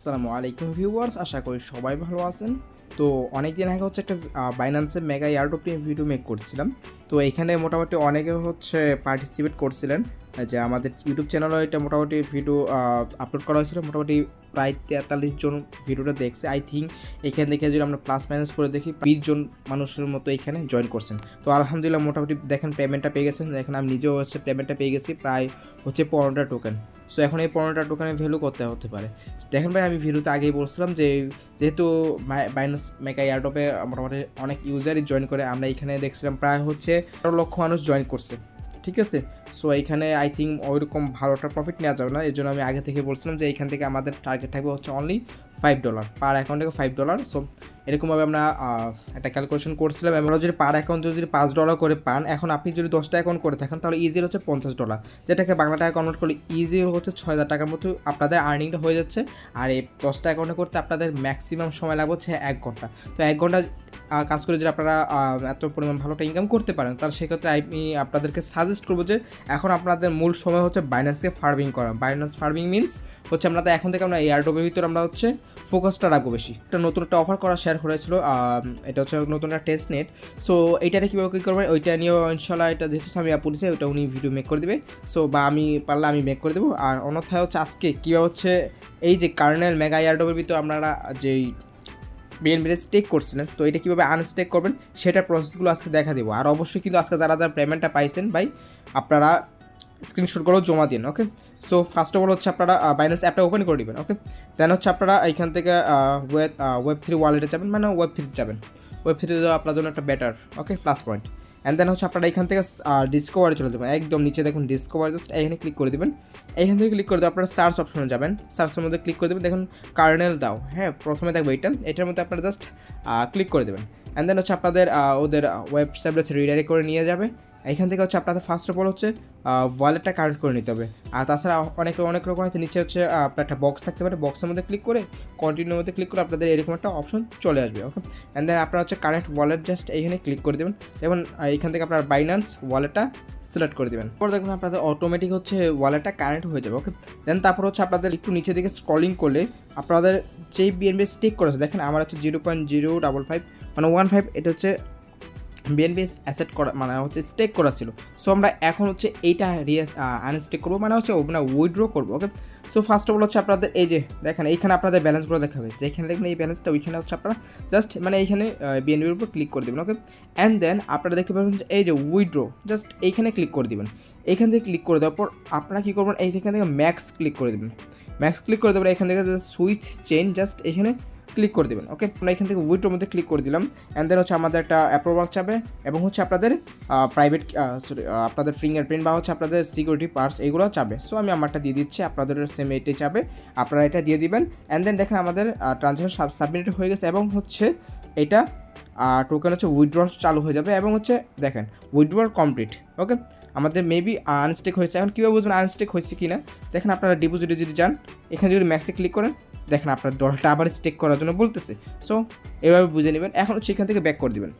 আসসালামু আলাইকুম ভিউয়ার্স, আশা করি সবাই ভালো আছেন। তো অনেকদিন আগে একটা বাইন্যান্সের মেগা এয়ারড্রপ নিয়ে ভিডিও মেক করছিলাম। তো এখানে মোটামুটি অনেকে পার্টিসিপেট করছিলেন, যে আমাদের ইউটিউব চ্যানেলে এটা মোটামুটি ভিডিও আপলোড করা হয়েছিল। মোটামুটি প্রায় 43 জন ভিডিওটা দেখছে। আই থিঙ্ক এখান থেকে যদি আমরা প্লাস মাইনাস করে দেখি 20 জন মানুষের মতো এখানে জয়েন করছেন। তো আলহামদুলিল্লাহ মোটামুটি দেখেন পেমেন্টটা পেয়ে গেছেন। দেখেন আমি নিজেও পেমেন্টটা পেয়ে গেছি, প্রায় 15টা টোকেন। সো এখন এই 15টা টোকেনের ভ্যালু করতে হতে পারে। দেখেন ভাই, আমি ভিডিওতে আগেই বলছিলাম যে যেহেতু বাইন্যান্স মেগা এয়ারড্রপে মোটামুটি অনেক ইউজারই জয়েন করে, আমরা এখানে দেখছিলাম প্রায় 12 লক্ষ মানুষ জয়েন করছে, ঠিক আছে। সো এইখানে আই থিঙ্ক ওইরকম ভালোটা প্রফিট নেওয়া যাবে না। এই জন্য আমি আগে থেকে বলছিলাম যে এইখান থেকে আমাদের টার্গেট থাকবে অনলি $5 পার অ্যাকাউন্ট থেকে $5। সো এরকমভাবে আমরা একটা ক্যালকুলেশন করছিলাম। আমরা যদি পার অ্যাকাউন্ট যদি $5 করে পান, এখন আপনি যদি 10টা অ্যাকাউন্ট করে থাকেন তাহলে ইজির $50, যেটাকে বাংলা টাকা কনভার্ট করলে ইজি $6,000 টাকার মতো আপনাদের আর্নিংটা হয়ে যাচ্ছে। আর এই 10টা অ্যাকাউন্টে করতে আপনাদের ম্যাক্সিমাম সময় লাগবে 1 ঘন্টা। তো 1 ঘন্টা কাজ করে যদি আপনারা এত পরিমাণ ভালোটা ইনকাম করতে পারেন, তাহলে সেক্ষেত্রে আমি আপনাদেরকে সাজেস্ট করবো যে এখন আপনাদের মূল সময় বাইন্যান্সকে ফার্মিং করা। বাইন্যান্স ফার্মিং মিনস আপনাদের এখন থেকে আমরা এয়ারড্রপের ভিতরে আমরা ফোকাসটা রাখবো বেশি। নতুন একটা অফার শেয়ার করেছিল, এটা নতুন একটা টেস্ট নেট। সো এইটাতে কীভাবে কী করবেন ওইটা নিয়েও ইনশাল্লাহ, এটা যেহেতু আমি পুলিশে ওইটা উনি ভিডিও মেক করে দেবে। সো বা আমি পারলে আমি মেক করে দেবো। আর অন্যথায় আজকে কীভাবে এই যে কার্নেল মেগা এয়ারড্রপের ভিতরে আপনারা যেই বিএনবিতে স্টেক করছিলেন, তো এটা কীভাবে আনস্টেক করবেন সেটার প্রসেসগুলো আজকে দেখা দেবো। আর অবশ্যই কিন্তু আজকে যারা পেমেন্টটা পাইছেন ভাই, আপনারা স্ক্রিনশটগুলো জমা দিন, ওকে। সো ফার্স্ট অফ অল আপনারা বাইন্যান্স অ্যাপটা ওপেন করে দেবেন, ওকে। দেন আপনারা এখান থেকে ওয়েব3 ওয়ালেটে যাবেন, মানে ওয়েব3 যাবেন। ওয়েব3 আপনার জন্য একটা better, okay, plus point. And then আপনারা এখান থেকে ডিসকভারে চলে যাবেন। একদম নিচে দেখুন ডিসকভার, জাস্ট এখানে ক্লিক করে দেবেন। এখান থেকে ক্লিক করে দেবেন, আপনারা সার্চ অপশনে যাবেন। সার্চের মধ্যে ক্লিক করে দেবেন, দেখুন কার্নেল দাও, হ্যাঁ, প্রথমে দেখবো এটার মধ্যে আপনারা জাস্ট ক্লিক করে দেবেন। অ্যান্ড দেন আপনাদের ওদের ওয়েবসাইটে রিডাইরেক্ট করে নিয়ে যাবে। এখান থেকে আপনাদের ফার্স্ট অফ অল ওয়ালেটটা কানেক্ট করে নিতে হবে। আর তাছাড়া অনেক রকম আছে। নিচে আপনার একটা বক্স থাকতে পারে, বক্সের মধ্যে ক্লিক করে কন্টিনিউর মধ্যে ক্লিক করে আপনাদের এরকম একটা অপশন চলে আসবে, ওকে। অ্যান্ড দেন আপনারা কানেক্ট ওয়ালেট জাস্ট এইখানে ক্লিক করে দেবেন। যেমন এইখান থেকে আপনার বাইন্যান্স ওয়ালেটটা সিলেক্ট করে দেবেন। পর দেখুন আপনাদের অটোমেটিক ওয়ালেটটা কানেক্ট হয়ে যাবে, ওকে। দেন তারপর আপনাদের একটু নিচে দিকে স্ক্রলিং করলে আপনাদের যেই বিএনবি স্টেক করেছে, দেখেন আমার 0.055 মানে 15, এটা বিএনবি অ্যাসেট করা মানে স্টেক করা ছিল। সো আমরা এখন এইটা আনস্টেক করবো, মানে উইথড্র করবো, ওকে। সো ফার্স্ট অফ অল আপনাদের এই যে দেখেন এইখানে আপনাদের ব্যালেন্সগুলো দেখাবে, যেখানে দেখবেন এই ব্যালেন্সটা ওইখানে আপনারা জাস্ট মানে এইখানে বিএনবির উপর ক্লিক করে দেবেন, ওকে। অ্যান্ড দেন আপনারা দেখতে পাবেন এই যে উইথড্র, জাস্ট এইখানে ক্লিক করে দেবেন। এইখান থেকে ক্লিক করে দেওয়ার পর আপনারা কী করবেন, এইখান থেকে ম্যাক্স ক্লিক করে দেবেন। ম্যাক্স ক্লিক করে দেবেন, এখান থেকে সুইচ চেইন জাস্ট এখানে ক্লিক করে দেবেন, ওকে। আমরা এখান থেকে উইথড্রোর মধ্যে ক্লিক করে দিলাম। অ্যান্ড দেন আমাদের একটা অ্যাপ্রুভাল চাবে এবং আপনাদের প্রাইভেট আপনাদের ফিঙ্গারপ্রিন্ট বা আপনাদের সিকিউরিটি পার্টস এগুলো চাবে। সো আমি আমারটা দিয়ে দিচ্ছি, আপনাদের সেম এটাই চাবে, আপনারা এটা দিয়ে দিবেন। অ্যান্ড দেন দেখেন আমাদের ট্রানজ্যাকশন সাবমিট হয়ে গেছে এবং এটা টোকেন উইথড্র চালু হয়ে যাবে এবং দেখেন উইথড্রল কমপ্লিট, ওকে। আমাদের মেবি আনস্টেক হয়েছে। এখন কীভাবে বুঝবেন আনস্টেক হয়েছে কি না, দেখেন আপনারা ডিপোজিটে যদি যান, এখানে যদি ম্যাক্সে ক্লিক করেন, দেখেন আপনার ডলারটা আবার স্টেক করার জন্য বলতেছে। সো এভাবে বুঝে নেবেন। এখন এখান থেকে ব্যাক করে দেবেন।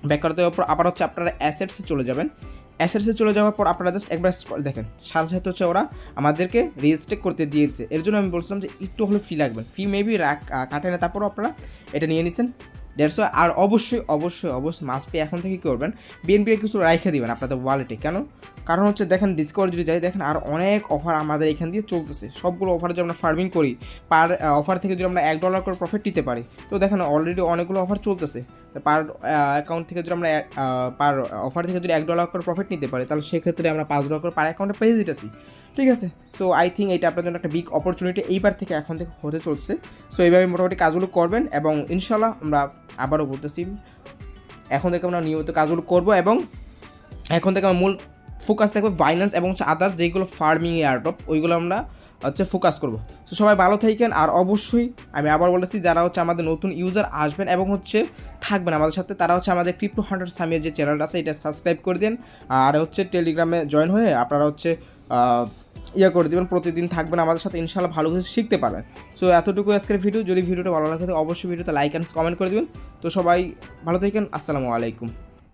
ব্যাক করে দেওয়ার পর আবার আপনারা অ্যাসেটসে চলে যাবেন। অ্যাসেটসে চলে যাওয়ার পর আপনারা জাস্ট একবার দেখেন সাথে সাথে ওরা আমাদেরকে রেজিস্ট্রেট করতে দিয়েছে। এর জন্য আমি বলছিলাম যে একটু হলে ফি লাগবে, ফি মেবি কাটে না, তারপরও আপনারা এটা নিয়ে নিছেন। দেড়শো। আর অবশ্যই মাস্ট পে এখন থেকে কী করবেন, বিএনপি কিছু রাইখে দিবেন আপনাদের ওয়ালেটে। কেন? কারণ দেখেন ডিসকভার যদি যাই, দেখেন আর অনেক অফার আমাদের এখান দিয়ে চলতেছে। সবগুলো অফারে যদি আমরা ফার্মিং করি, পার অফার থেকে যদি আমরা $1 করে প্রফিট নিতে পারি, তো দেখেন অলরেডি অনেকগুলো অফার চলতেছে। পার অ্যাকাউন্ট থেকে যদি আমরা পার অফার থেকে যদি $1 করে প্রফিট নিতে পারি, তাহলে সেক্ষেত্রে আমরা $5 করে পার অ্যাকাউন্টে পেয়ে দিতেছি, ঠিক আছে। সো আই থিঙ্ক এটা আপনার জন্য একটা বিগ অপরচুনিটি এইবার থেকে এখন থেকে হতে চলছে। সো এইভাবে মোটামুটি কাজগুলো করবেন এবং ইনশাল্লাহ আমরা আবারও বলতেছি, এখন থেকে আমরা নিয়মিত কাজগুলো করবো এবং এখন থেকে আমার মূল ফোকাস থাকবে বাইন্যান্স এবং আদার্স যেগুলো ফার্মিং এয়ারড্রপ, ওইগুলো আমরা ফোকাস করবো। তো সবাই ভালো থাকেন। আর অবশ্যই আমি আবার বলেছি, যারা আমাদের নতুন ইউজার আসবেন এবং থাকবেন আমাদের সাথে, তারা আমাদের ক্রিপ্টো হান্টার সামির যে চ্যানেলটা আছে এটা সাবস্ক্রাইব করে দিন। আর টেলিগ্রামে জয়েন হয়ে আপনারা করে দেবেন, প্রতিদিন থাকবেন আমাদের সাথে, ইনশাল্লাহ ভালো কিছু শিখতে পারবেন। সো এতটুকু আজকের ভিডিও। যদি ভিডিওটা ভালো লাগে অবশ্যই ভিডিওতে লাইক অ্যান্ড কমেন্ট করে দেবেন। তো সবাই ভালো থাকেন। আসসালামু আলাইকুম।